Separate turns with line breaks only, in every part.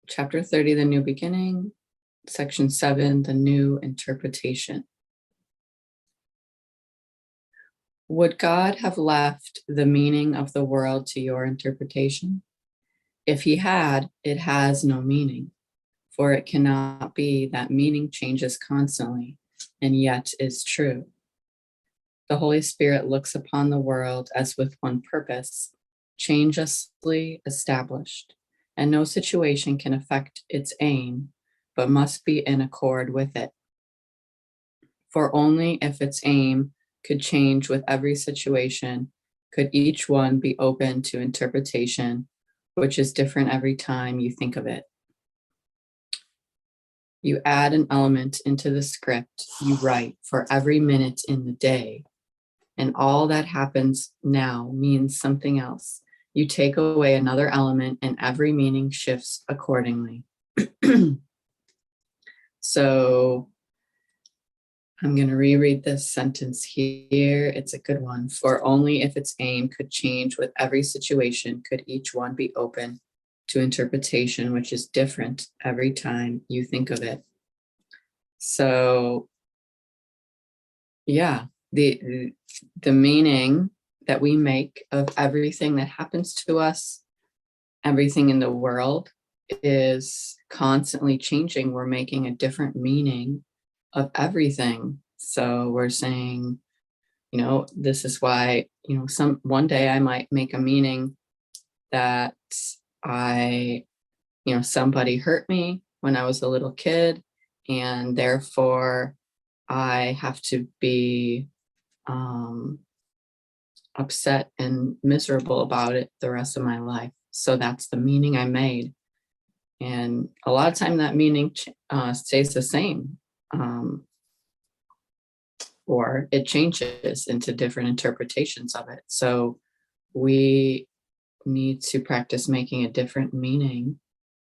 Chapter 30, the new beginning. Section 7, the new interpretation. Would God have left the meaning of the world to your interpretation? If he had, it has no meaning, for it cannot be that meaning changes constantly and yet is true. The Holy Spirit looks upon the world as with one purpose, changelessly established, and no situation can affect its aim, but must be in accord with it. For only if its aim could change with every situation, could each one be open to interpretation, which is different every time you think of it. You add an element into the script you write for every minute in the day, and all that happens now means something else. You take away another element and every meaning shifts accordingly. So I'm going to reread this sentence here. It's a good one. For only if its aim could change with every situation could each one be open to interpretation, which is different every time you think of it. So, yeah, the meaning that we make of everything that happens to us, everything in the world, is constantly changing. We're making a different meaning of everything. So we're saying, this is why, one day I might make a meaning that somebody hurt me when I was a little kid, and therefore I have to be upset and miserable about it the rest of my life. So that's the meaning I made. And a lot of time that meaning stays the same. Or it changes into different interpretations of it. So we need to practice making a different meaning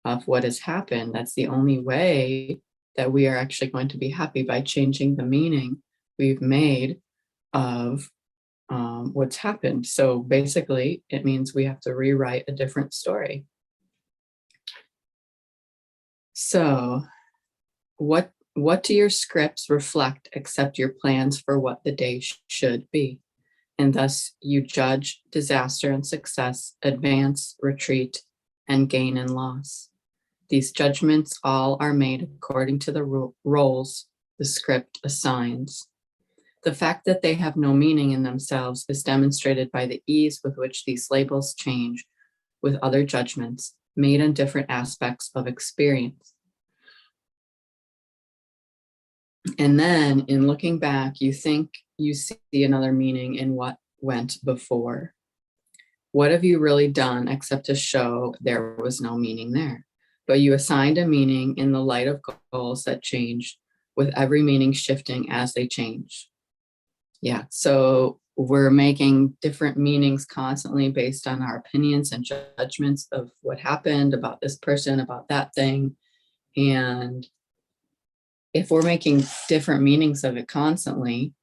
of what has happened. That's the only way that we are actually going to be happy, by changing the meaning we've made of what's happened. So basically, it means we have to rewrite a different story. So what do your scripts reflect except your plans for what the day should be? And thus you judge disaster and success, advance, retreat, and gain and loss. These judgments all are made according to the roles the script assigns. The fact that they have no meaning in themselves is demonstrated by the ease with which these labels change with other judgments made on different aspects of experience. And then in looking back, you think you see another meaning in what went before. What have you really done except to show there was no meaning there? But you assigned a meaning in the light of goals that change, with every meaning shifting as they change. Yeah, so we're making different meanings constantly based on our opinions and judgments of what happened, about this person, about that thing. And if we're making different meanings of it constantly,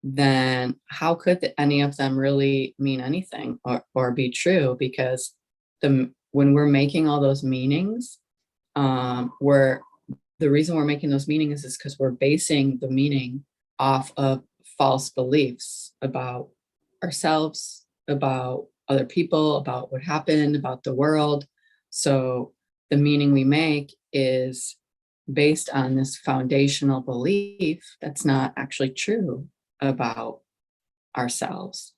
then how could any of them really mean anything or be true? Because when we're making all those meanings, the reason we're making those meanings is because we're basing the meaning off of false beliefs about ourselves, about other people, about what happened, about the world. So the meaning we make is based on this foundational belief that's not actually true about ourselves.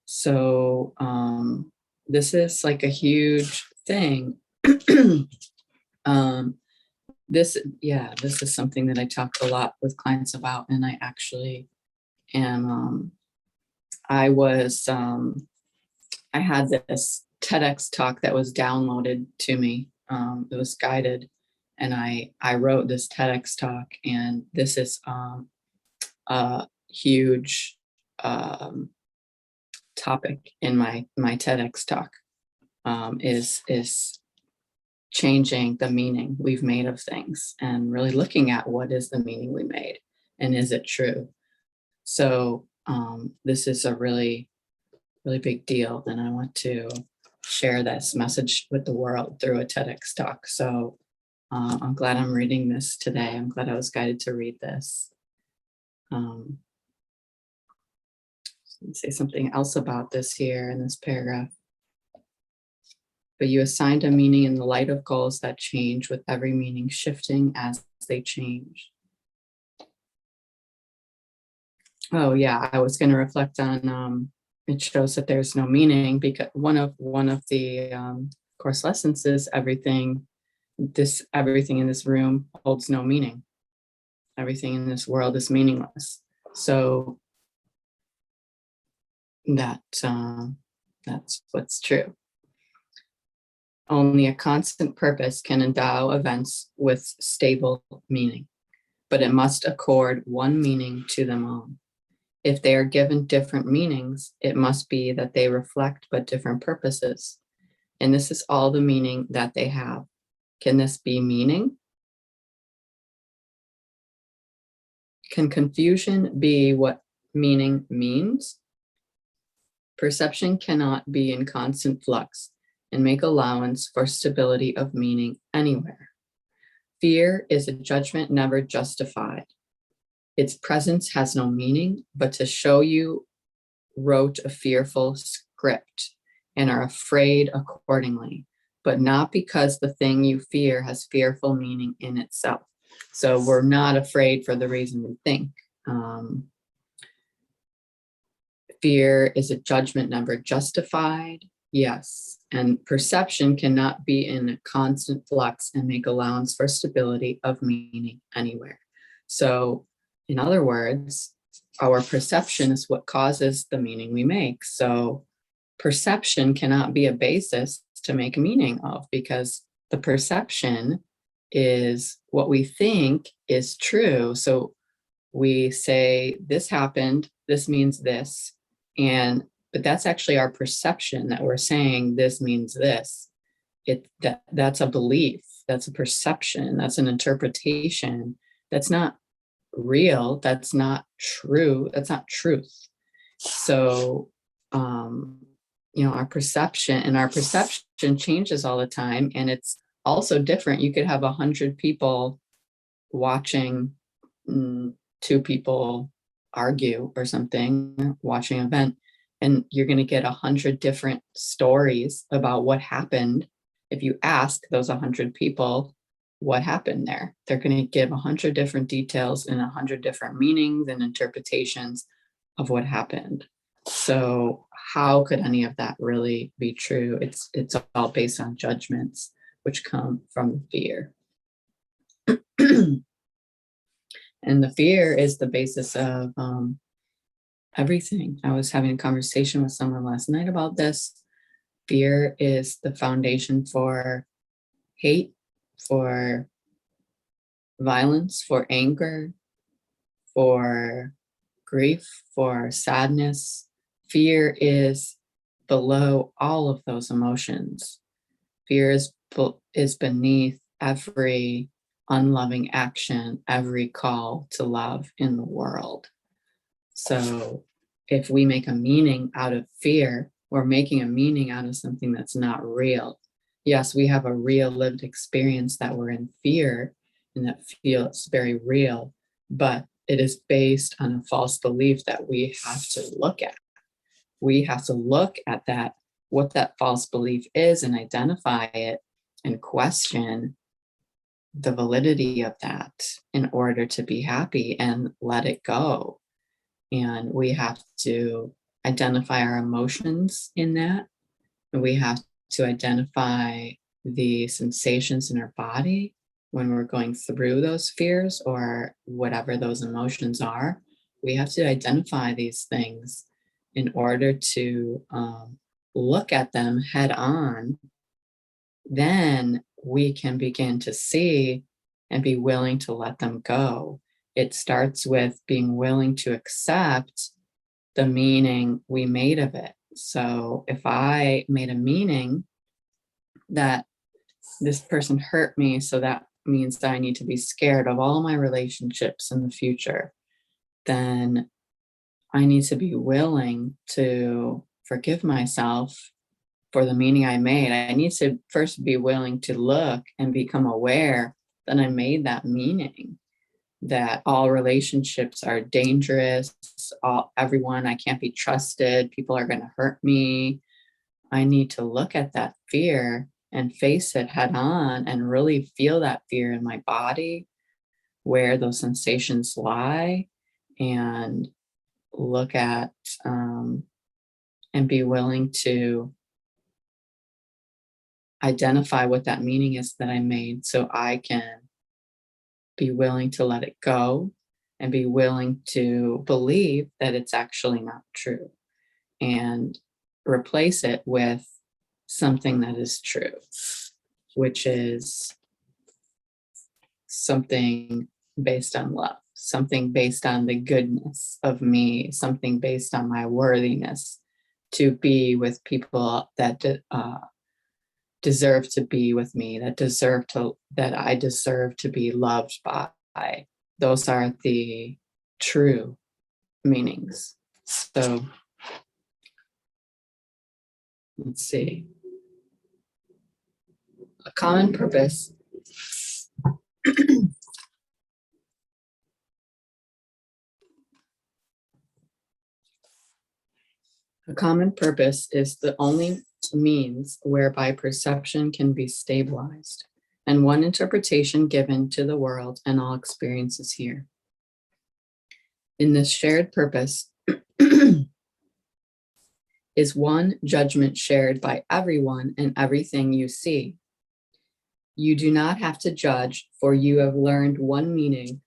So this is like a huge thing. This is something that I talk a lot with clients about, and I actually am. I had this TEDx talk that was downloaded to me. It was guided, and I wrote this TEDx talk, and this is a huge topic in my TEDx talk, is changing the meaning we've made of things and really looking at what is the meaning we made and is it true. So this is a really, really big deal, and I want to share this message with the world through a TEDx talk. So I'm glad I'm reading this today. I'm glad I was guided to read this. Say something else about this here in this paragraph. But you assigned a meaning in the light of goals that change, with every meaning shifting as they change. Oh yeah, I was going to reflect on it shows that there's no meaning, because one of the course lessons is everything in this room holds no meaning. Everything in this world is meaningless. So that's what's true. Only a constant purpose can endow events with stable meaning, but it must accord one meaning to them all. If they are given different meanings, it must be that they reflect but different purposes. And this is all the meaning that they have. Can this be meaning? Can confusion be what meaning means? Perception cannot be in constant flux and make allowance for stability of meaning anywhere. Fear is a judgment never justified. Its presence has no meaning, but to show you wrote a fearful script and are afraid accordingly, but not because the thing you fear has fearful meaning in itself. So we're not afraid for the reason we think. Fear is a judgment never justified. Yes. And perception cannot be in a constant flux and make allowance for stability of meaning anywhere. So, in other words, our perception is what causes the meaning we make. So perception cannot be a basis to make a meaning of, because the perception is what we think is true. So we say, this happened, this means this, but that's actually our perception, that we're saying this means this. That's a belief, that's a perception, that's an interpretation. That's not real, that's not true, that's not truth. So our perception changes all the time, and it's also different. You could have 100 people watching 2 people argue or something, watching an event, and you're going to get 100 different stories about what happened. If you ask those 100 people what happened there, they're going to give 100 different details and 100 different meanings and interpretations of what happened. So how could any of that really be true? It's all based on judgments, which come from fear. And the fear is the basis of everything. I was having a conversation with someone last night about this. Fear is the foundation for hate, for violence, for anger, for grief, for sadness. Fear is below all of those emotions. Fear is beneath every unloving action, every call to love in the world. So if we make a meaning out of fear, we're making a meaning out of something that's not real. Yes, we have a real lived experience that we're in fear and that feels very real, but it is based on a false belief that we have to look at. We have to look at that, what that false belief is, and identify it and question the validity of that in order to be happy and let it go. And we have to identify our emotions in that. And we have to identify the sensations in our body when we're going through those fears or whatever those emotions are. We have to identify these things in order to look at them head on. Then we can begin to see and be willing to let them go. It starts with being willing to accept the meaning we made of it. So if I made a meaning that this person hurt me, so that means that I need to be scared of all my relationships in the future, then I need to be willing to forgive myself for the meaning I made, I need to first be willing to look and become aware that I made that meaning, that all relationships are dangerous, everyone, I can't be trusted, people are going to hurt me. I need to look at that fear and face it head on and really feel that fear in my body, where those sensations lie, and look at and be willing to identify what that meaning is that I made, so I can be willing to let it go and be willing to believe that it's actually not true, and replace it with something that is true, which is something based on love, something based on the goodness of me, something based on my worthiness to be with people that deserve to be with me, that I deserve to be loved by. Those are the true meanings. So let's see. A common purpose. A common purpose is the only means whereby perception can be stabilized, and one interpretation given to the world and all experiences here. In this shared purpose is one judgment shared by everyone and everything you see. You do not have to judge, for you have learned one meaning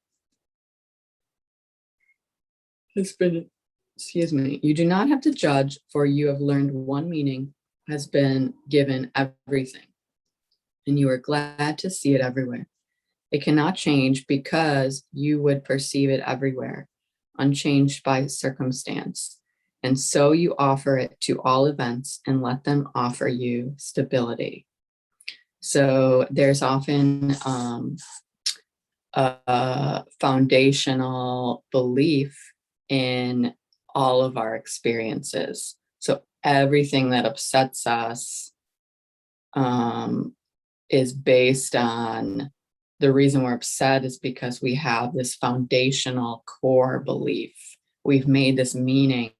you do not have to judge, for you have learned one meaning has been given everything, and you are glad to see it everywhere. It cannot change because you would perceive it everywhere, unchanged by circumstance. And so you offer it to all events and let them offer you stability. So there's often a foundational belief in all of our experiences. So everything that upsets us is based on, the reason we're upset is because we have this foundational core belief. We've made this meaning,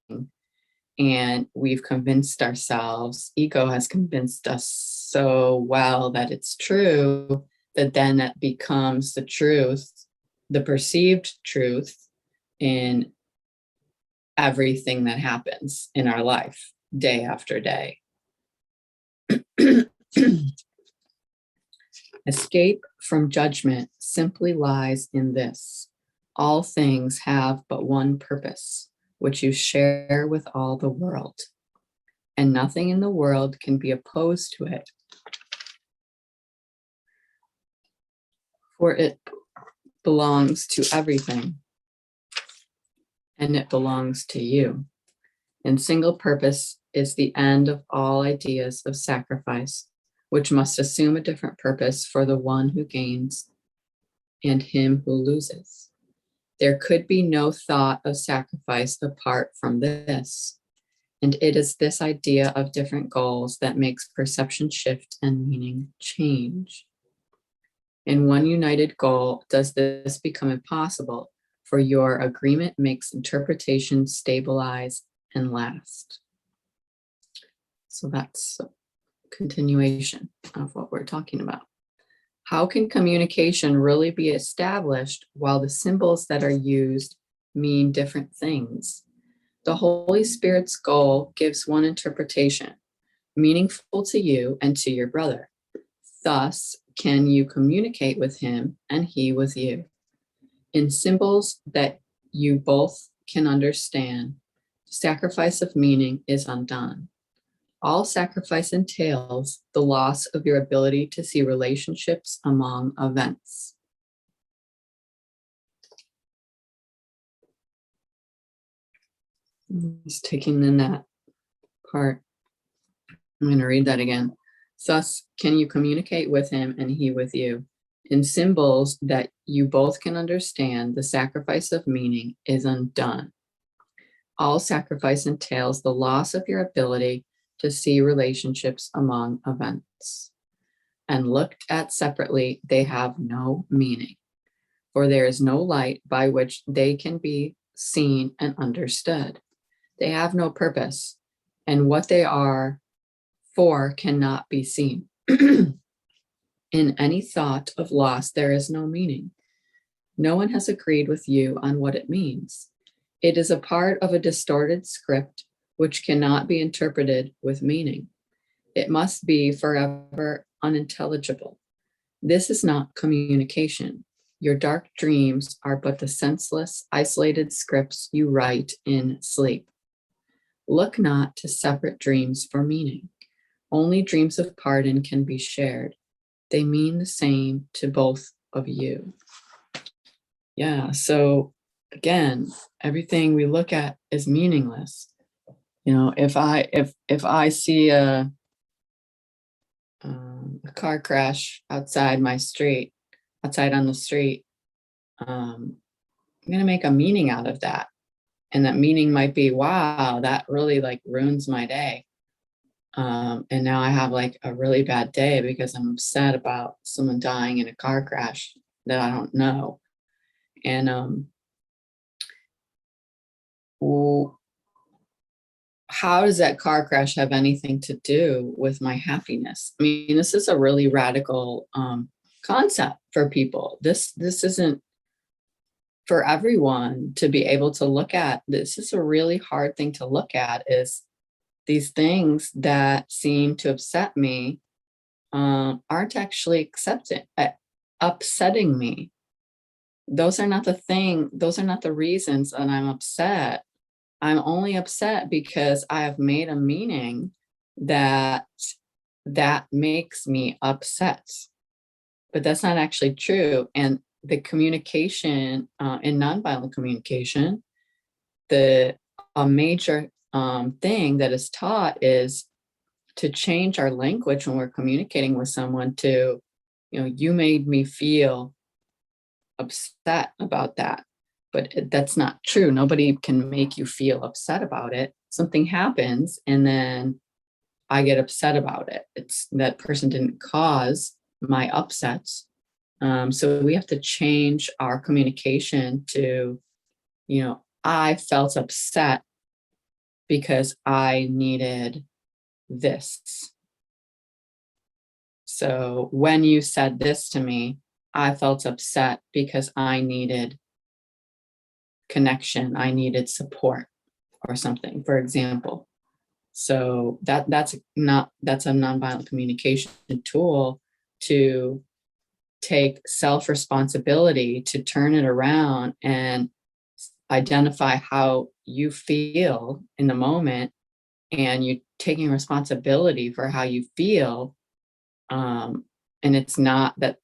and we've convinced ourselves, ego has convinced us so well that it's true, that then that becomes the truth, the perceived truth in everything that happens in our life, day after day. Escape from judgment simply lies in this: all things have but one purpose, which you share with all the world, and nothing in the world can be opposed to it, for it belongs to everything, and it belongs to you. And single purpose is the end of all ideas of sacrifice, which must assume a different purpose for the one who gains and him who loses. There could be no thought of sacrifice apart from this, and it is this idea of different goals that makes perception shift and meaning change. In one united goal, does this become impossible, for your agreement makes interpretation stabilize and last. So that's a continuation of what we're talking about. How can communication really be established while the symbols that are used mean different things? The Holy Spirit's goal gives one interpretation, meaningful to you and to your brother. Thus, can you communicate with him and he with you in symbols that you both can understand? Sacrifice of meaning is undone. All sacrifice entails the loss of your ability to see relationships among events. Just taking in that part. I'm going to read that again. Thus, can you communicate with him and he with you? In symbols that you both can understand, the sacrifice of meaning is undone. All sacrifice entails the loss of your ability to see relationships among events. And looked at separately, they have no meaning, for there is no light by which they can be seen and understood. They have no purpose, and what they are for cannot be seen. In any thought of loss, there is no meaning. No one has agreed with you on what it means. It is a part of a distorted script which cannot be interpreted with meaning. It must be forever unintelligible. This is not communication. Your dark dreams are but the senseless, isolated scripts you write in sleep. Look not to separate dreams for meaning. Only dreams of pardon can be shared. They mean the same to both of you. Yeah, so again, everything we look at is meaningless. You know, if I see a car crash outside on the street, I'm gonna make a meaning out of that, and that meaning might be, wow, that really like ruins my day. And now I have like a really bad day because I'm upset about someone dying in a car crash that I don't know. And how does that car crash have anything to do with my happiness? I mean, this is a really radical concept for people. This isn't for everyone to be able to look at. This is a really hard thing to look at, is these things that seem to upset me aren't actually upsetting me. Those are not the reasons that I'm upset. I'm only upset because I have made a meaning that makes me upset. But that's not actually true. And the communication in nonviolent communication, a major thing that is taught is to change our language when we're communicating with someone to, you made me feel upset about that. But that's not true. Nobody can make you feel upset about it. Something happens and then I get upset about it. It's that person didn't cause my upsets. So we have to change our communication to, I felt upset because I needed this. So when you said this to me, I felt upset because I needed connection. I needed support or something, for example. So that's a nonviolent communication tool to take self-responsibility, to turn it around and identify how you feel in the moment, and you taking responsibility for how you feel. And it's not that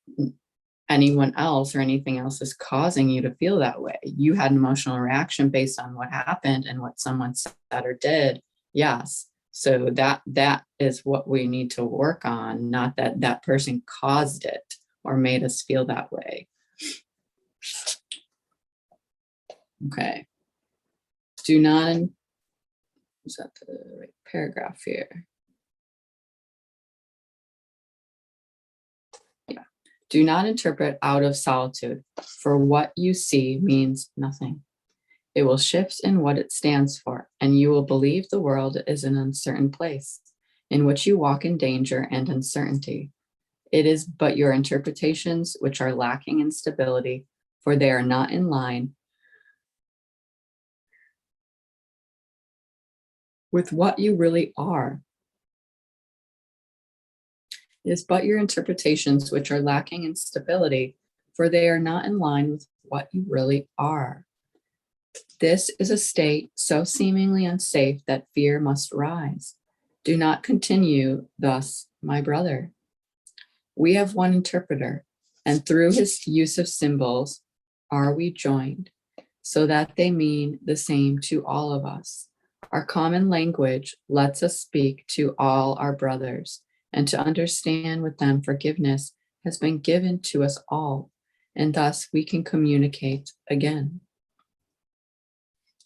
anyone else or anything else is causing you to feel that way. You had an emotional reaction based on what happened and what someone said or did. Yes. So that is what we need to work on, not that person caused it or made us feel that way. Okay. Is that the right paragraph here? Yeah. Do not interpret out of solitude, for what you see means nothing. It will shift in what it stands for, and you will believe the world is an uncertain place in which you walk in danger and uncertainty. It is but your interpretations which are lacking in stability, for they are not in line with what you really are. It is but your interpretations which are lacking in stability, for they are not in line with what you really are. This is a state so seemingly unsafe that fear must rise. Do not continue thus, my brother. We have one interpreter, and through his use of symbols are we joined, so that they mean the same to all of us. Our common language lets us speak to all our brothers, and to understand with them forgiveness has been given to us all, and thus we can communicate again.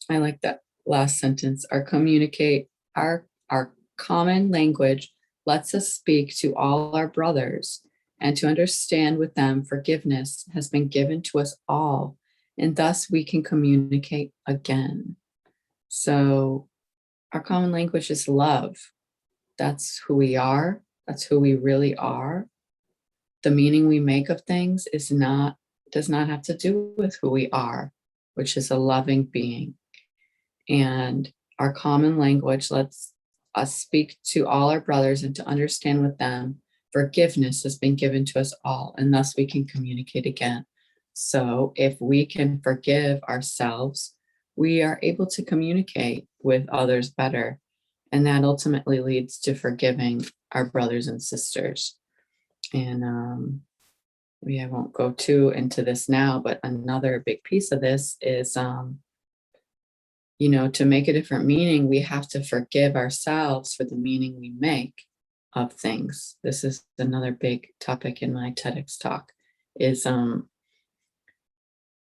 I like that last sentence. Our common language lets us speak to all our brothers and to understand with them forgiveness has been given to us all, and thus we can communicate again. So our common language is love. That's who we are. That's who we really are. The meaning we make of things does not have to do with who we are, which is a loving being. And our common language lets us speak to all our brothers and to understand with them forgiveness has been given to us all, and thus we can communicate again. So if we can forgive ourselves, we are able to communicate with others better. And that ultimately leads to forgiving our brothers and sisters. And I won't go too into this now, but another big piece of this is, to make a different meaning, we have to forgive ourselves for the meaning we make of things. This is another big topic in my TEDx talk, is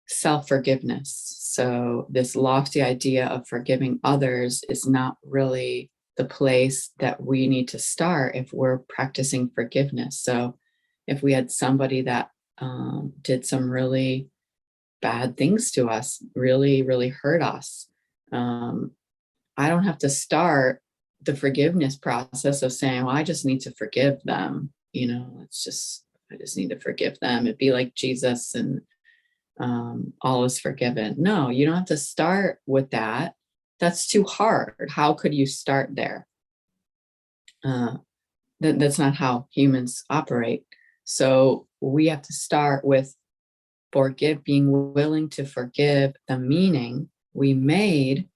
self-forgiveness. So this lofty idea of forgiving others is not really the place that we need to start if we're practicing forgiveness. So if we had somebody that did some really bad things to us, really, really hurt us, I don't have to start the forgiveness process of saying, well, I just need to forgive them. I just need to forgive them. It'd be like Jesus and all is forgiven. No, you don't have to start with that. That's too hard. How could you start there? That's not how humans operate. So we have to start with being willing to forgive the meaning we made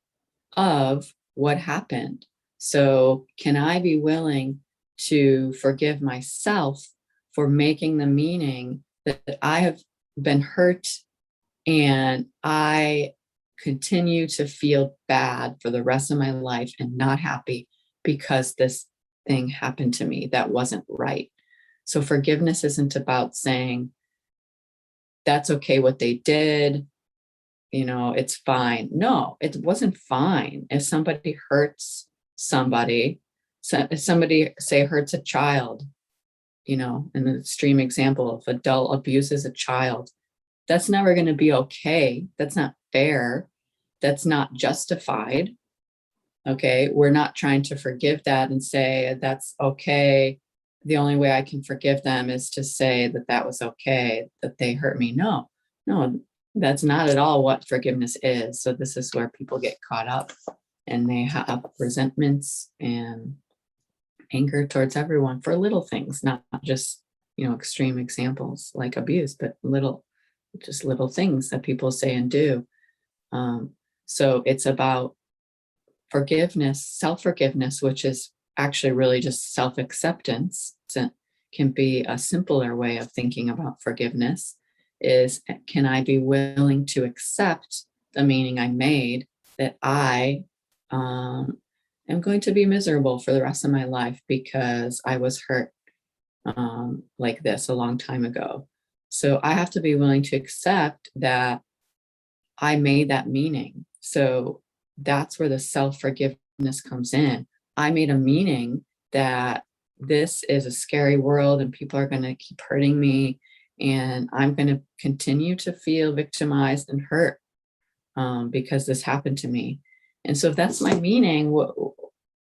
of what happened. So can I be willing to forgive myself for making the meaning that I have been hurt and I continue to feel bad for the rest of my life and not happy because this thing happened to me that wasn't right? So forgiveness isn't about saying, that's okay what they did, it's fine. No, it wasn't fine. If somebody hurts somebody, so if somebody, say, hurts a child, in an extreme example, if adult abuses a child, that's never going to be okay. That's not fair. That's not justified. Okay. We're not trying to forgive that and say that's okay. The only way I can forgive them is to say that that was okay, that they hurt me. No, that's not at all what forgiveness is. So this is where people get caught up and they have resentments and anger towards everyone for little things, not just, extreme examples like abuse, but just little things that people say and do. So it's about forgiveness, self-forgiveness, which is actually really just self-acceptance. It can be a simpler way of thinking about forgiveness, is can I be willing to accept the meaning I made that I am going to be miserable for the rest of my life because I was hurt like this a long time ago. So I have to be willing to accept that I made that meaning. So that's where the self-forgiveness comes in. I made a meaning that this is a scary world and people are going to keep hurting me, and I'm going to continue to feel victimized and hurt because this happened to me. And so if that's my meaning,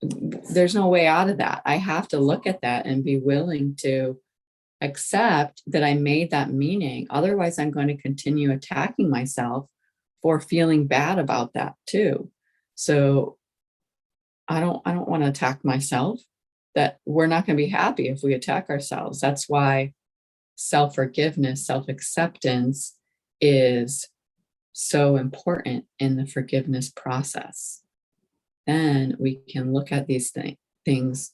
there's no way out of that. I have to look at that and be willing to accept that I made that meaning. Otherwise, I'm going to continue attacking myself for feeling bad about that too. So I don't want to attack myself. That we're not going to be happy if we attack ourselves. That's why self-forgiveness, self-acceptance is so important in the forgiveness process. Then we can look at these things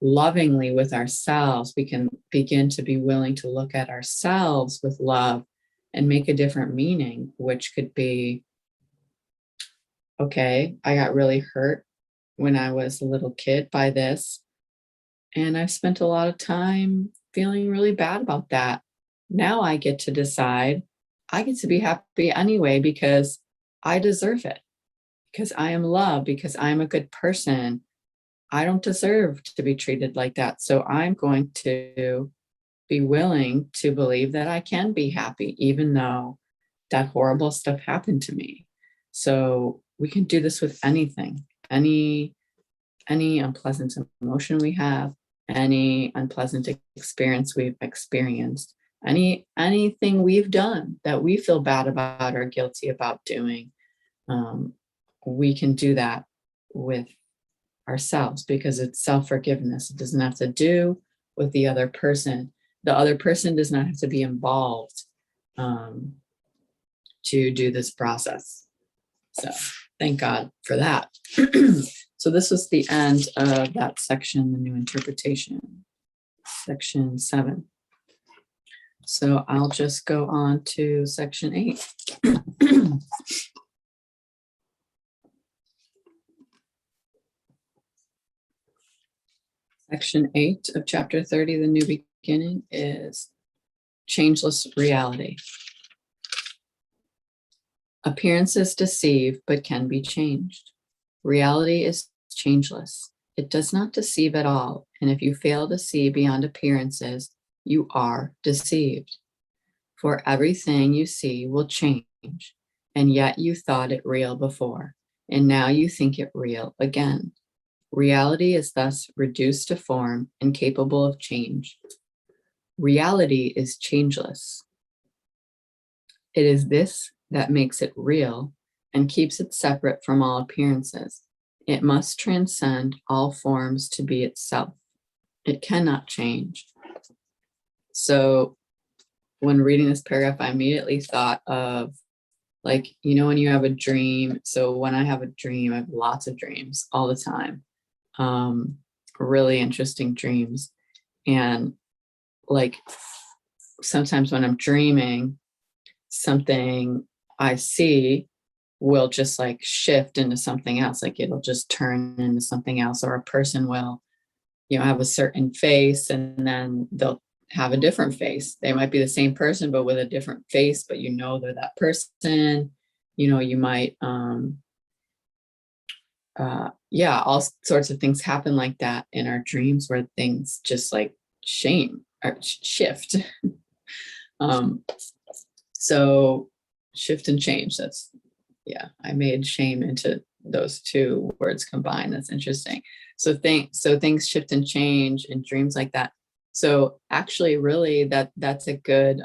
lovingly with ourselves. We can begin to be willing to look at ourselves with love and make a different meaning, which could be, okay, I got really hurt when I was a little kid by this, and I've spent a lot of time feeling really bad about that. Now I get to decide, I get to be happy anyway because I deserve it, because I am loved, because I'm a good person. I don't deserve to be treated like that. So I'm going to be willing to believe that I can be happy, even though that horrible stuff happened to me. So we can do this with anything, any unpleasant emotion we have, any unpleasant experience we've experienced, anything we've done that we feel bad about or guilty about doing. We can do that with ourselves because it's self-forgiveness. It doesn't have to do with the other person. The other person does not have to be involved to do this process. So thank God for that. So this was the end of that section, the new interpretation, section 7. So I'll just go on to section 8. Section 8 of chapter 30, the new beginning, is changeless reality. Appearances deceive, but can be changed. Reality is changeless. It does not deceive at all, and if you fail to see beyond appearances, you are deceived. For everything you see will change, and yet you thought it real before, and now you think it real again. Reality is thus reduced to form and capable of change. Reality is changeless. It is this that makes it real and keeps it separate from all appearances. It must transcend all forms to be itself. It cannot change. So when reading this paragraph, I immediately thought of, like, you know, when you have a dream. So when I have a dream, I have lots of dreams all the time. Really interesting dreams. And like sometimes when I'm dreaming, something I see will just like shift into something else. Like it'll just turn into something else, or a person will, you know, have a certain face and then they'll have a different face. They might be the same person, but with a different face, but you know, they're that person. You know, you might, yeah, all sorts of things happen like that in our dreams where things just like shift. So shift and change, that's, yeah, I made shame into those two words combined. That's interesting. So things shift and change in dreams like that. So actually really that's a good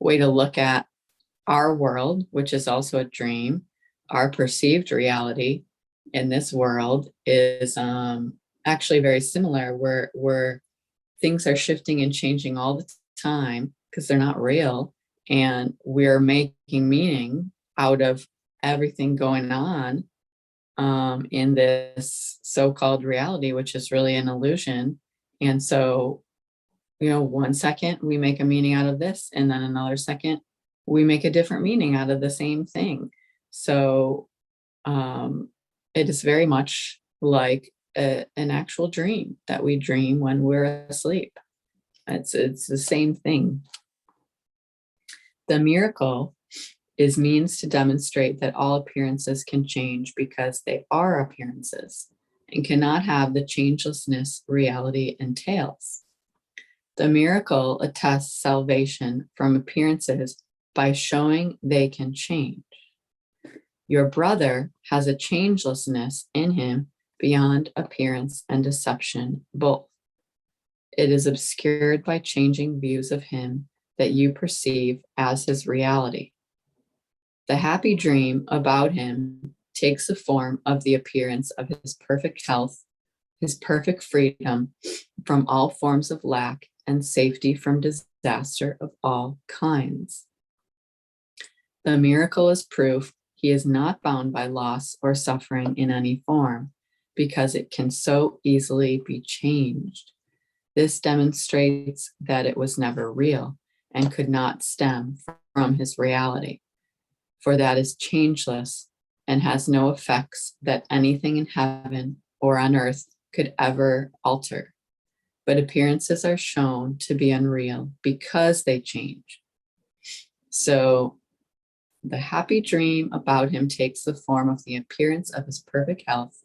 way to look at our world, which is also a dream. Our perceived reality in this world is actually very similar, where things are shifting and changing all the time because they're not real, and we're making meaning out of everything going on in this so-called reality, which is really an illusion. And so, you know, 1 second we make a meaning out of this, and then another second we make a different meaning out of the same thing. So it is very much like an actual dream that we dream when we're asleep. It's the same thing. The miracle is means to demonstrate that all appearances can change because they are appearances and cannot have the changelessness reality entails. The miracle attests salvation from appearances by showing they can change. Your brother has a changelessness in him beyond appearance and deception both. It is obscured by changing views of him that you perceive as his reality. The happy dream about him takes the form of the appearance of his perfect health, his perfect freedom from all forms of lack, and safety from disaster of all kinds. The miracle is proof he is not bound by loss or suffering in any form, because it can so easily be changed. This demonstrates that it was never real and could not stem from his reality, for that is changeless and has no effects that anything in heaven or on earth could ever alter. But appearances are shown to be unreal because they change. So the happy dream about him takes the form of the appearance of his perfect health,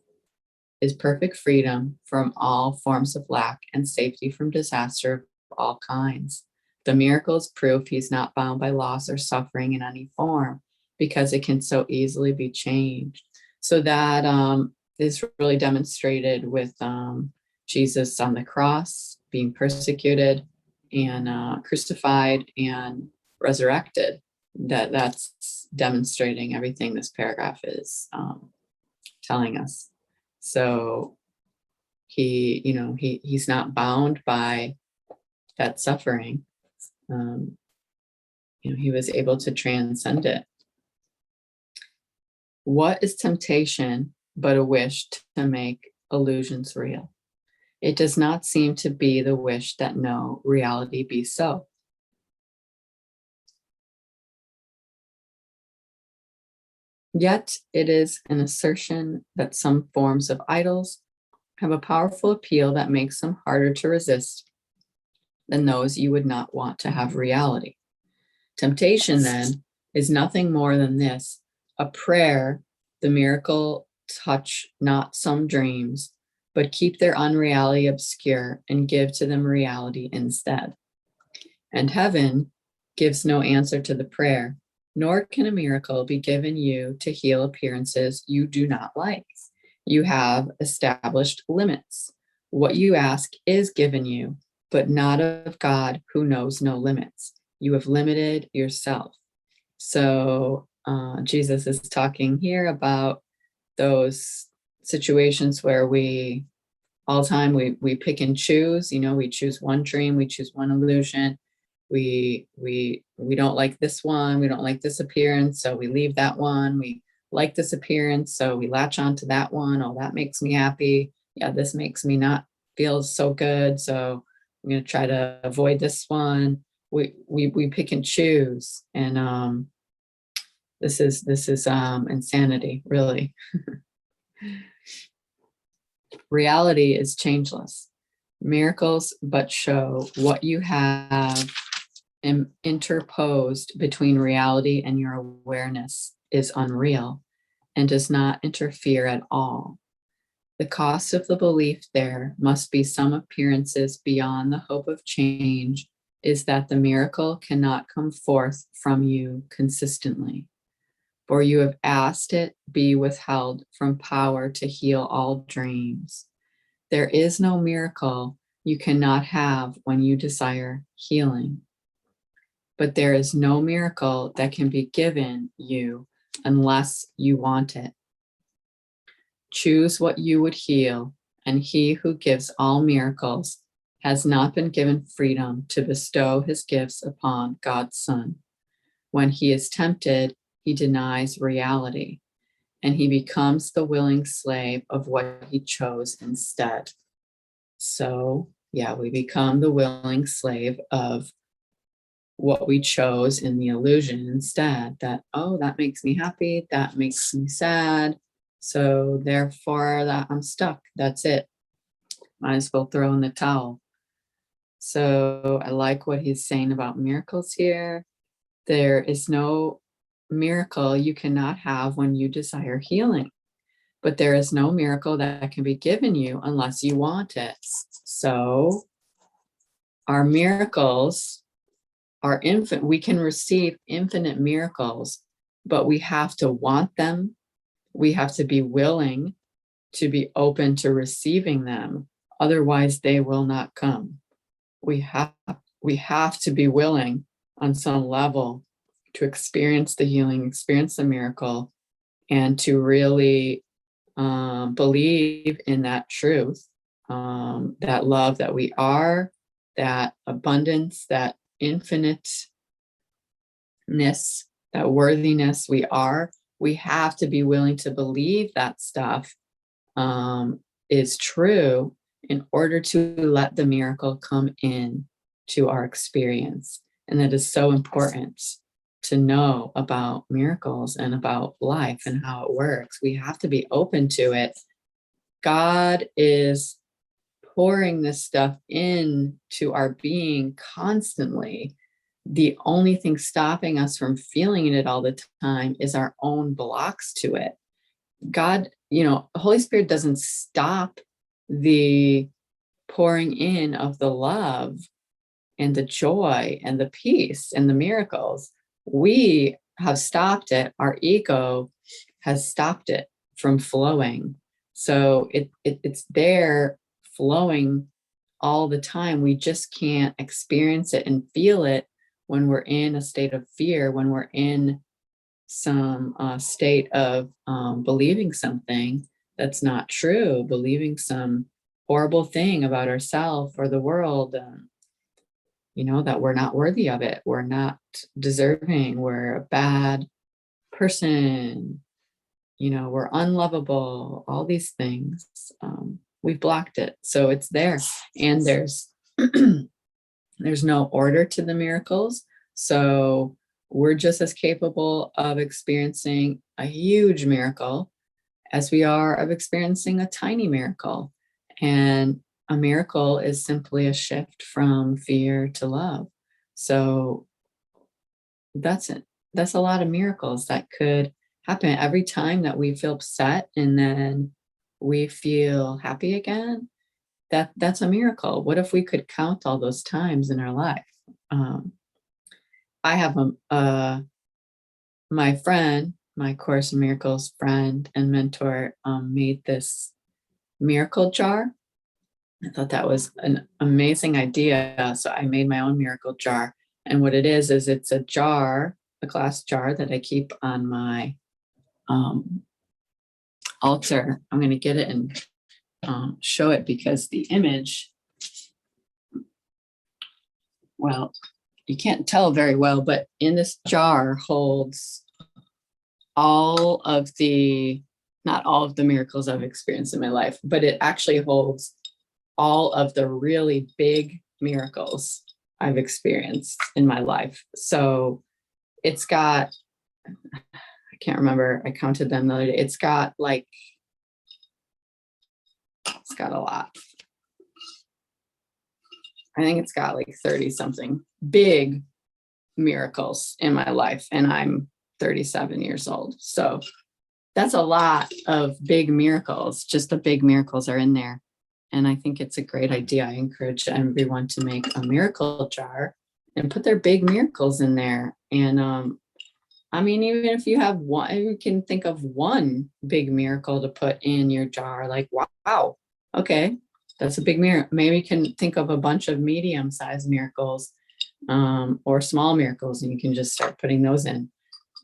is perfect freedom from all forms of lack and safety from disaster of all kinds. The miracle is proof he's not bound by loss or suffering in any form because it can so easily be changed. So that is really demonstrated with Jesus on the cross, being persecuted and crucified and resurrected. That's demonstrating everything this paragraph is telling us. So he's not bound by that suffering. He was able to transcend it. What is temptation but a wish to make illusions real? It does not seem to be the wish that no reality be so. Yet it is an assertion that some forms of idols have a powerful appeal that makes them harder to resist than those you would not want to have reality. Temptation, then, is nothing more than this: a prayer, the miracle touch not some dreams, but keep their unreality obscure and give to them reality instead. And heaven gives no answer to the prayer, nor can a miracle be given you to heal appearances you do not like. You have established limits. What you ask is given you, but not of God who knows no limits. You have limited yourself. So Jesus is talking here about those situations where we all the time we pick and choose. We choose one dream, we choose one illusion. We don't like this one, we don't like this appearance, so we leave that one. We like this appearance, so we latch on to that one. Oh, that makes me happy. Yeah, this makes me not feel so good, so I'm going to try to avoid this one. We pick and choose, and this is insanity, really. Reality is changeless. Miracles but show what you have interposed between reality and your awareness is unreal and does not interfere at all. The cost of the belief there must be some appearances beyond the hope of change is that the miracle cannot come forth from you consistently, for you have asked it be withheld from power to heal all dreams. There is no miracle you cannot have when you desire healing, but there is no miracle that can be given you unless you want it. Choose what you would heal, and he who gives all miracles has not been given freedom to bestow his gifts upon God's Son. When he is tempted, he denies reality, and he becomes the willing slave of what he chose instead. So, we become the willing slave of what we chose in the illusion instead. That makes me happy, that makes me sad, so therefore that I'm stuck. That's it. Might as well throw in the towel. So I like what he's saying about miracles here. There is no miracle you cannot have when you desire healing, but there is no miracle that can be given you unless you want it. So our miracles are infinite. We can receive infinite miracles, but we have to want them. We have to be willing to be open to receiving them. Otherwise, they will not come. We have to be willing on some level to experience the healing, experience the miracle, and to really believe in that truth, that love that we are, that abundance, that infiniteness, that worthiness we are. We have to be willing to believe that stuff is true in order to let the miracle come in to our experience. And that is so important to know about miracles and about life and how it works. We have to be open to it. God is pouring this stuff into our being constantly. The only thing stopping us from feeling it all the time is our own blocks to it. God, Holy Spirit doesn't stop the pouring in of the love and the joy and the peace and the miracles. We have stopped it. Our ego has stopped it from flowing. So it's there flowing all the time. We just can't experience it and feel it when we're in a state of fear, when we're in some state of believing something that's not true, believing some horrible thing about ourselves or the world, that we're not worthy of it, we're not deserving, we're a bad person, we're unlovable, all these things. We've blocked it. So it's there. And there's no order to the miracles. So we're just as capable of experiencing a huge miracle as we are of experiencing a tiny miracle. And a miracle is simply a shift from fear to love. So that's it. That's a lot of miracles that could happen every time that we feel upset and then we feel happy again. That's a miracle. What if we could count all those times in our life? I have my friend, my Course in Miracles friend and mentor, made this miracle jar. I thought that was an amazing idea. So I made my own miracle jar. And what it is it's a jar, a glass jar that I keep on my altar. I'm going to get it and show it because the image, well, you can't tell very well, but in this jar holds all of not all of the miracles I've experienced in my life, but it actually holds all of the really big miracles I've experienced in my life. So it's got, I can't remember, I counted them the other day. It's got a lot. I think it's got like 30 something big miracles in my life. And I'm 37 years old. So that's a lot of big miracles. Just the big miracles are in there. And I think it's a great idea. I encourage everyone to make a miracle jar and put their big miracles in there. And even if you have one, you can think of one big miracle to put in your jar, like, wow, okay, that's a big miracle. Maybe you can think of a bunch of medium-sized miracles or small miracles, and you can just start putting those in.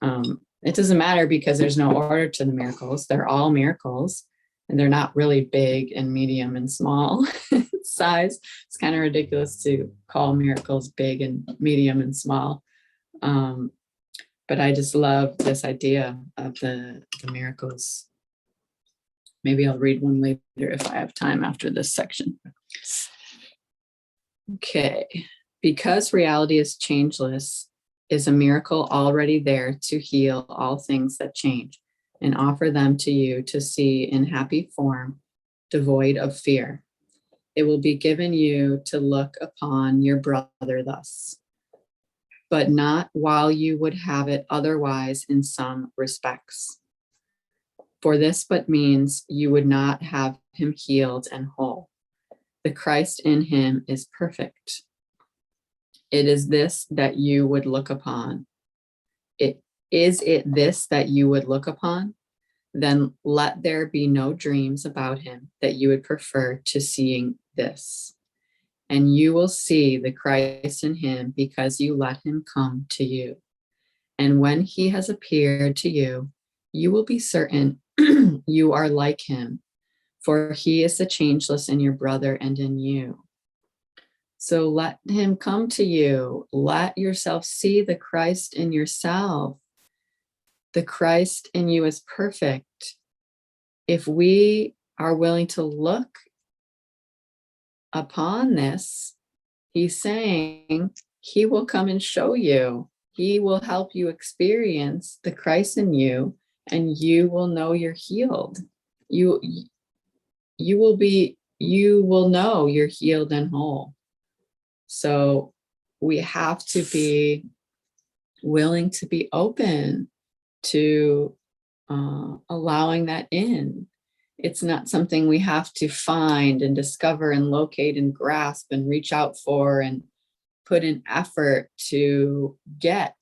It doesn't matter because there's no order to the miracles. They're all miracles, and they're not really big and medium and small size. It's kind of ridiculous to call miracles big and medium and small. But I just love this idea of the miracles. Maybe I'll read one later if I have time after this section. Okay. Because reality is changeless, is a miracle already there to heal all things that change and offer them to you to see in happy form, devoid of fear. It will be given you to look upon your brother thus, but not while you would have it otherwise in some respects. For this but means you would not have him healed and whole. The Christ in him is perfect. It is this that you would look upon. Is it this that you would look upon? Then let there be no dreams about him that you would prefer to seeing this. And you will see the Christ in him because you let him come to you. And when he has appeared to you, you will be certain you are like him, for he is the changeless in your brother and in you. So let him come to you. Let yourself see the Christ in yourself. The Christ in you is perfect. If we are willing to look upon this, he's saying he will come and show you. He will help you experience the Christ in you, and you will know you're healed. You will know you're healed and whole. So we have to be willing to be open to allowing that in. It's not something we have to find and discover and locate and grasp and reach out for and put in effort to get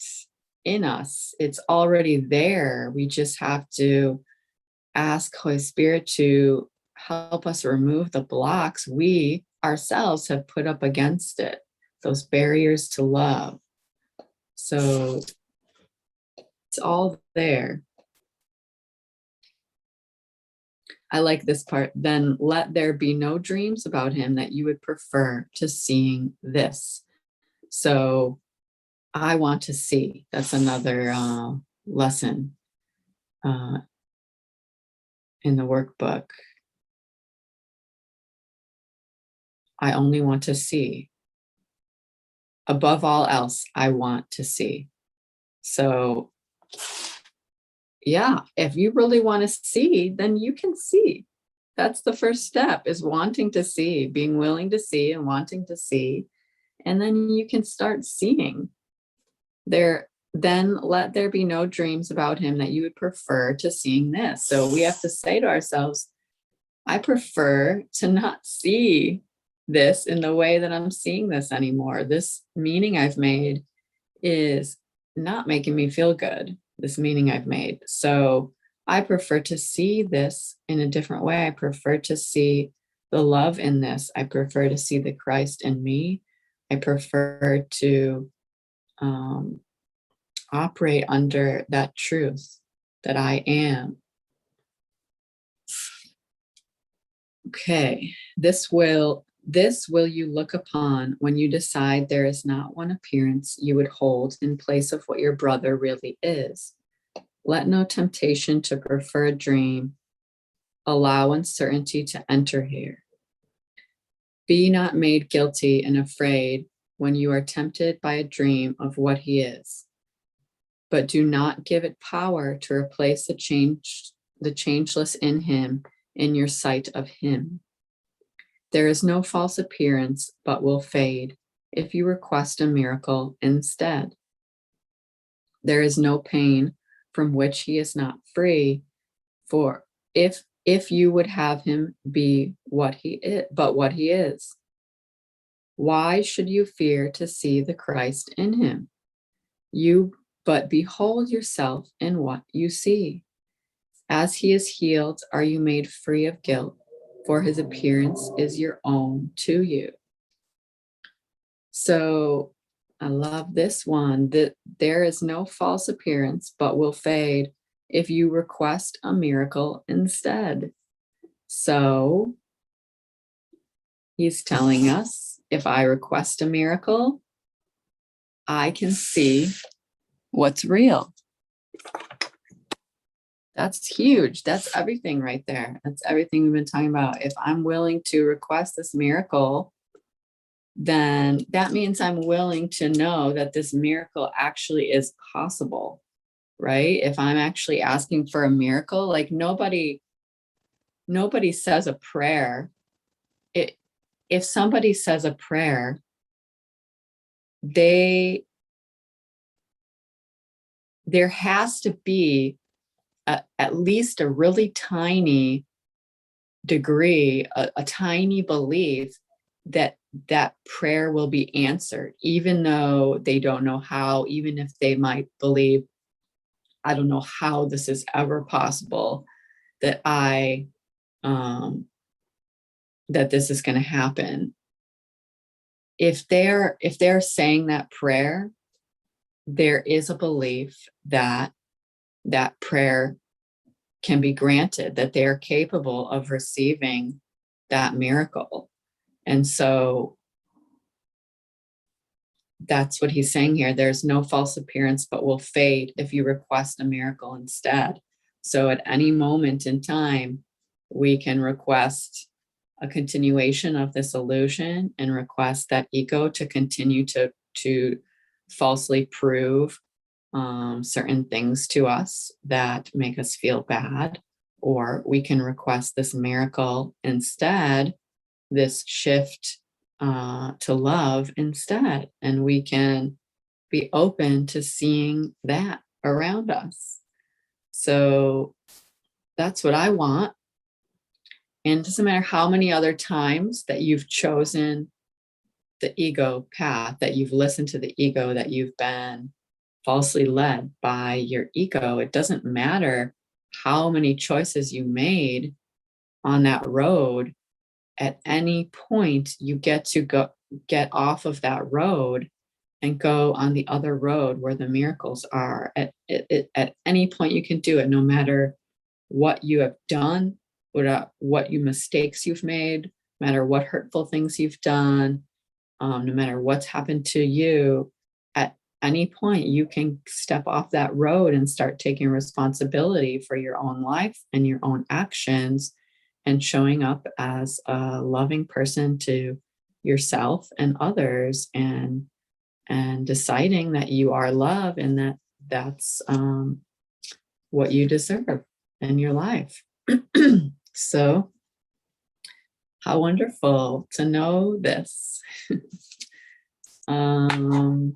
in us. It's already there. We just have to ask Holy Spirit to help us remove the blocks we ourselves have put up against it, those barriers to love. So it's all there. I like this part. Then let there be no dreams about him that you would prefer to seeing this. So I want to see. That's another lesson in the workbook. I only want to see. Above all else, I want to see. So yeah, if you really want to see, then you can see. That's the first step, is wanting to see, being willing to see and wanting to see. And then you can start seeing. Then let there be no dreams about him that you would prefer to seeing this. So we have to say to ourselves, I prefer to not see this in the way that I'm seeing this anymore. This meaning I've made is not making me feel good, this meaning I've made. So I prefer to see this in a different way. I prefer to see the love in this. I prefer to see the Christ in me. I prefer to operate under that truth that I am. Okay, this will you look upon when you decide there is not one appearance you would hold in place of what your brother really is. Let no temptation to prefer a dream allow uncertainty to enter here. Be not made guilty and afraid when you are tempted by a dream of what he is, but do not give it power to replace the changeless in him in your sight of him. There is no false appearance, but will fade if you request a miracle instead. There is no pain from which he is not free, for if you would have him be what he is, but what he is, why should you fear to see the Christ in him? But behold yourself in what you see. As he is healed, are you made free of guilt, for his appearance is your own to you. So I love this one, that there is no false appearance, but will fade if you request a miracle instead. So he's telling us, if I request a miracle, I can see what's real. That's huge. That's everything right there. That's everything we've been talking about. If I'm willing to request this miracle, then that means I'm willing to know that this miracle actually is possible, right? If I'm actually asking for a miracle, like nobody says a prayer. If somebody says a prayer, there has to be at least a really tiny degree, a tiny belief that prayer will be answered, even though they don't know how, even if they might believe, I don't know how this is ever possible, that that this is going to happen. If they're saying that prayer, there is a belief that that prayer can be granted, that they are capable of receiving that miracle. And so that's what he's saying here. There's no false appearance, but will fade if you request a miracle instead. So at any moment in time, we can request a continuation of this illusion and request that ego to continue to falsely prove certain things to us that make us feel bad, or we can request this miracle instead, this shift to love instead, and we can be open to seeing that around us. So that's what I want. And it doesn't matter how many other times that you've chosen the ego path, that you've listened to the ego, that you've been falsely led by your ego. It doesn't matter how many choices you made on that road. At any point, you get to get off of that road and go on the other road where the miracles are. At any point, you can do it, no matter what you have done, what mistakes you've made, no matter what hurtful things you've done, no matter what's happened to you. At any point, you can step off that road and start taking responsibility for your own life and your own actions, and showing up as a loving person to yourself and others, and deciding that you are love, and that's what you deserve in your life. So how wonderful to know this. I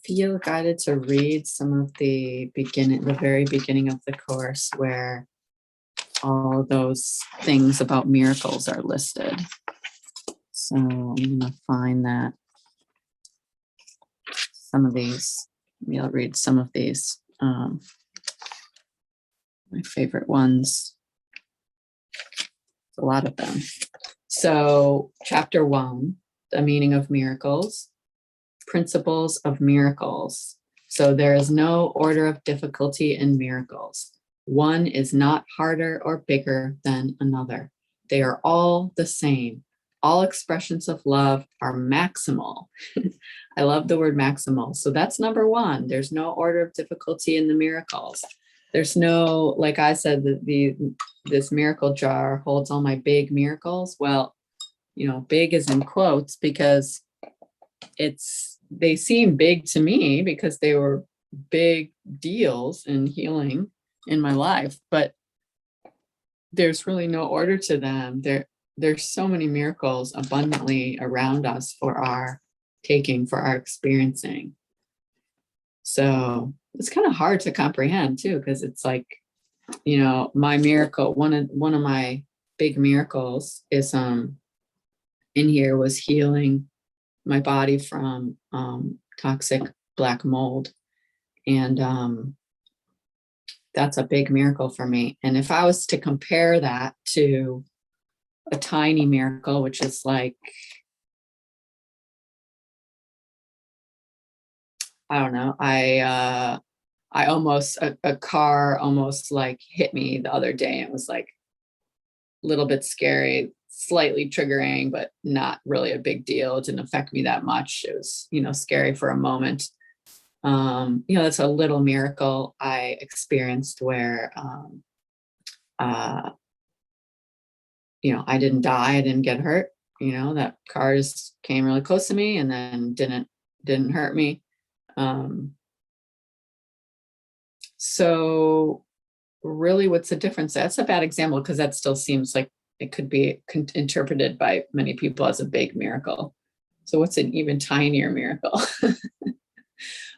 feel guided to read some of the very beginning of the course, where all those things about miracles are listed. So I'm going to find that maybe I'll read some of these, my favorite ones. A lot of them. So chapter 1, the meaning of miracles, principles of miracles. So there is no order of difficulty in miracles. One is not harder or bigger than another. They are all the same. All expressions of love are maximal. I love the word maximal. So that's number 1. There's no order of difficulty in the miracles. There's no, like I said, this miracle jar holds all my big miracles. Well, big is in quotes, because they seem big to me because they were big deals in healing in my life, but there's really no order to them. There's so many miracles abundantly around us for our taking, for our experiencing. So it's kind of hard to comprehend too, because it's like, my miracle, one of my big miracles is in here was healing my body from toxic black mold. And that's a big miracle for me. And if I was to compare that to a tiny miracle, which is like, I don't know, a car almost like hit me the other day. It was like a little bit scary, slightly triggering, but not really a big deal. It didn't affect me that much. It was, scary for a moment. That's a little miracle I experienced where, I didn't die. I didn't get hurt. That car just came really close to me and then didn't hurt me. So really, what's the difference? That's a bad example, because that still seems like it could be interpreted by many people as a big miracle. So what's an even tinier miracle?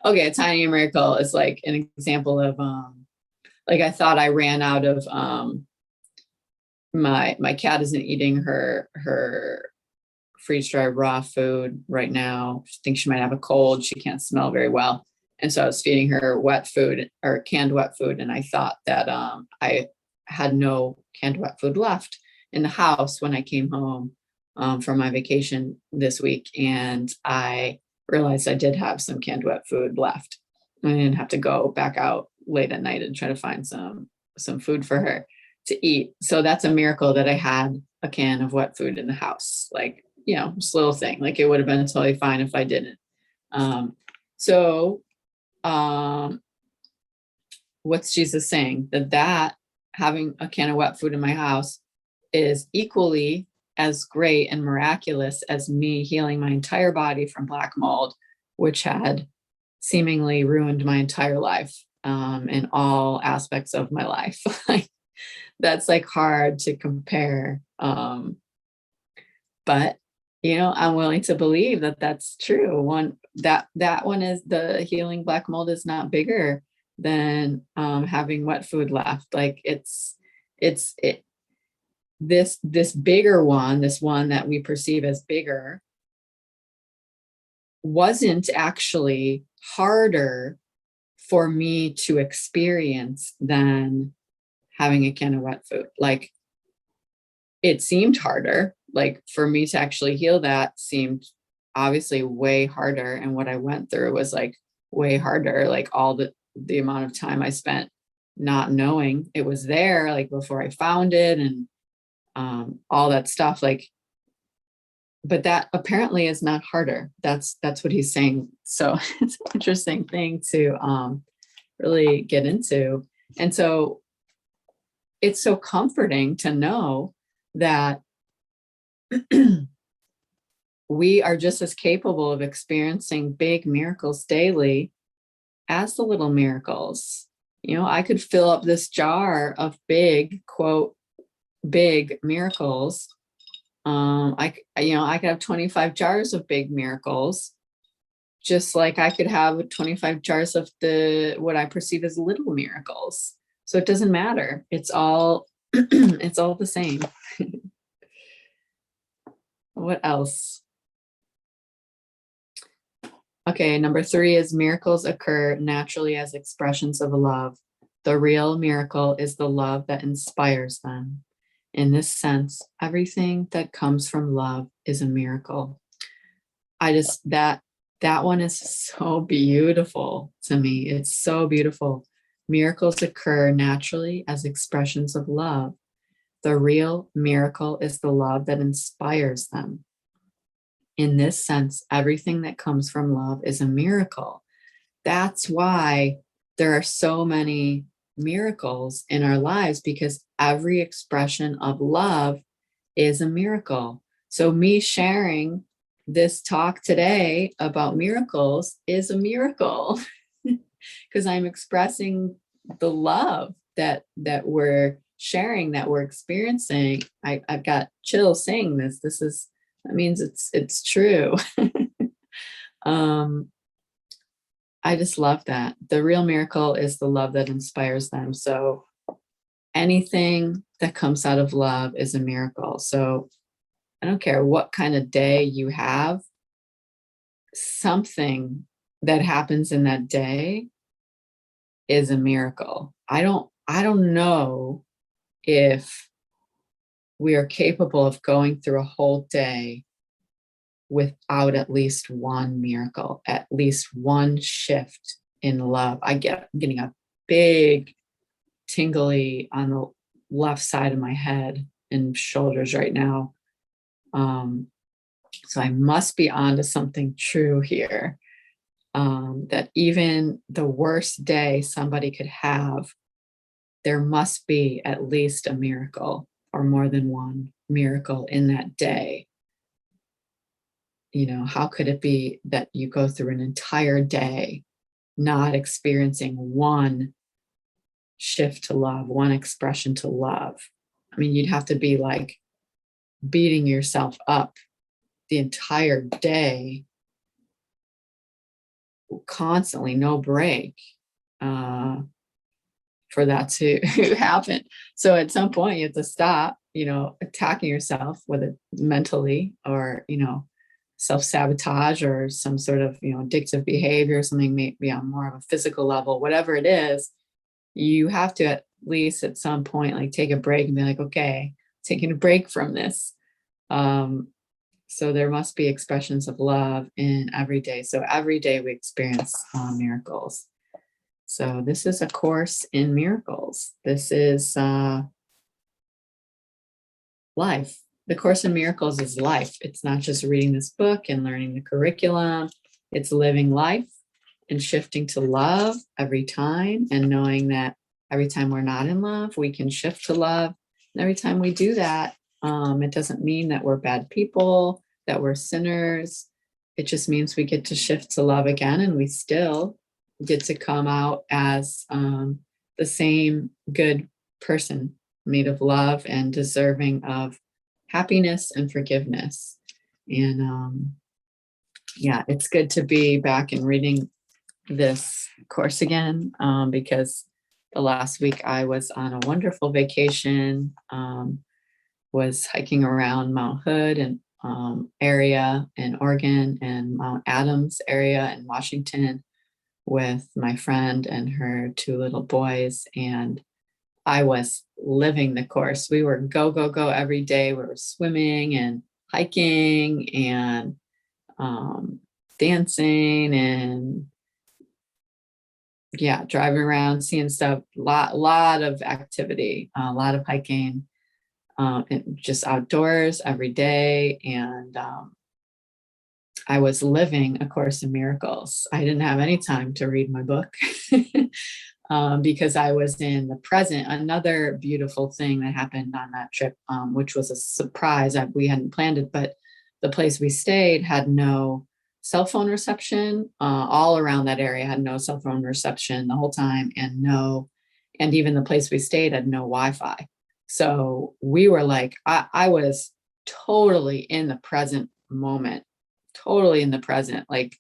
Okay, a tinier miracle is like an example of, like I thought I ran out of, my cat isn't eating her freeze-dried raw food right now. She thinks she might have a cold. She can't smell very well. And so I was feeding her wet food, or canned wet food. And I thought that I had no canned wet food left in the house when I came home from my vacation this week. And I realized I did have some canned wet food left. I didn't have to go back out late at night and try to find some food for her to eat. So that's a miracle that I had a can of wet food in the house. Like, just a little thing. Like, it would have been totally fine if I didn't. What's Jesus saying? That having a can of wet food in my house is equally as great and miraculous as me healing my entire body from black mold, which had seemingly ruined my entire life, in all aspects of my life. That's like hard to compare. But I'm willing to believe that that's true. That one is, the healing black mold is not bigger than having wet food left. Like, this bigger one, this one that we perceive as bigger, wasn't actually harder for me to experience than having a can of wet food. Like, it seemed harder. Like, for me to actually heal that seemed obviously way harder. And what I went through was like way harder. Like, all the amount of time I spent not knowing it was there, like before I found it, and all that stuff. Like, but that apparently is not harder. That's what he's saying. So it's an interesting thing to really get into. And so it's so comforting to know that we are just as capable of experiencing big miracles daily as the little miracles. You know, I could fill up this jar of big, quote, big miracles. I could have 25 jars of big miracles, just like I could have 25 jars of what I perceive as little miracles. So it doesn't matter. It's all it's all the same. What else? Okay, number 3 is miracles occur naturally as expressions of love. The real miracle is the love that inspires them. In this sense, everything that comes from love is a miracle. That one is so beautiful to me. It's so beautiful. Miracles occur naturally as expressions of love. The real miracle is the love that inspires them. In this sense, everything that comes from love is a miracle. That's why there are so many miracles in our lives, because every expression of love is a miracle. So me sharing this talk today about miracles is a miracle because I'm expressing the love that we're sharing, that we're experiencing. I've got chills saying this. That means it's true. I just love that. The real miracle is the love that inspires them. So anything that comes out of love is a miracle. So I don't care what kind of day you have, something that happens in that day is a miracle. I don't know if we are capable of going through a whole day without at least one miracle, at least one shift in love. I'm getting a big tingly on the left side of my head and shoulders right now. So I must be onto something true here. That even the worst day somebody could have, there must be at least a miracle or more than one miracle in that day. You know, how could it be that you go through an entire day not experiencing one shift to love, one expression to love? I mean, you'd have to be like beating yourself up the entire day, constantly, no break, for that to happen. So at some point you have to stop, attacking yourself, whether mentally or, self-sabotage or some sort of, addictive behavior, something maybe on more of a physical level, whatever it is. You have to at least at some point, like, take a break and be like, okay, taking a break from this. So there must be expressions of love in every day. So every day we experience miracles. So this is a course in miracles. This is life. The Course in Miracles is life. It's not just reading this book and learning the curriculum. It's living life and shifting to love every time, and knowing that every time we're not in love, we can shift to love. And every time we do that, it doesn't mean that we're bad people, that we're sinners. It just means we get to shift to love again, and we still get to come out as the same good person, made of love and deserving of happiness and forgiveness. And yeah, it's good to be back and reading this course again, because the last week I was on a wonderful vacation was hiking around Mount Hood and area in Oregon and Mount Adams area in Washington with my friend and her 2 little boys. And I was living the course. We were go, go, go every day. We were swimming and hiking and dancing and yeah, driving around, seeing stuff, lot of activity, a lot of hiking, and just outdoors every day. And I was living A Course in Miracles. I didn't have any time to read my book because I was in the present. Another beautiful thing that happened on that trip, which was a surprise, that we hadn't planned it, but the place we stayed had no cell phone reception. All around that area had no cell phone reception the whole time, and even the place we stayed had no Wi-Fi. So we were like, I was totally in the present moment, totally in the present, like,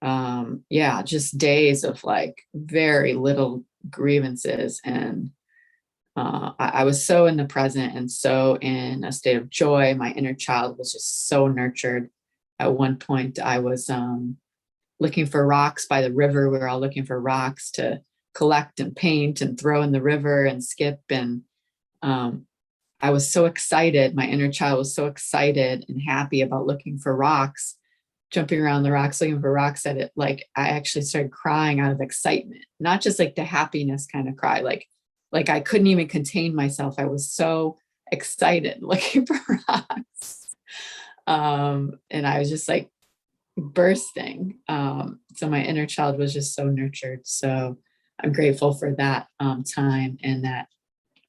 yeah, just days of like very little grievances. And I was so in the present and so in a state of joy. My inner child was just so nurtured. At one point, I was looking for rocks by the river. We were all looking for rocks to collect and paint and throw in the river and skip. And I was so excited. My inner child was so excited and happy about looking for rocks, jumping around the rocks, looking for rocks, that it, like, I actually started crying out of excitement, not just like the happiness kind of cry, like I couldn't even contain myself. I was so excited looking for rocks. And I was just like bursting. So my inner child was just so nurtured. So I'm grateful for that time and that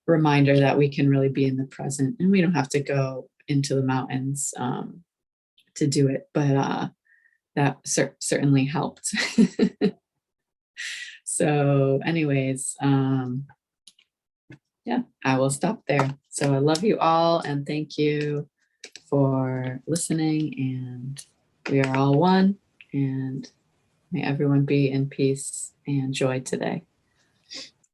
reminder that we can really be in the present and we don't have to go into the mountains to do it. But that certainly helped. So anyways, yeah, I will stop there. So I love you all and thank you for listening, and we are all one, and may everyone be in peace and joy today.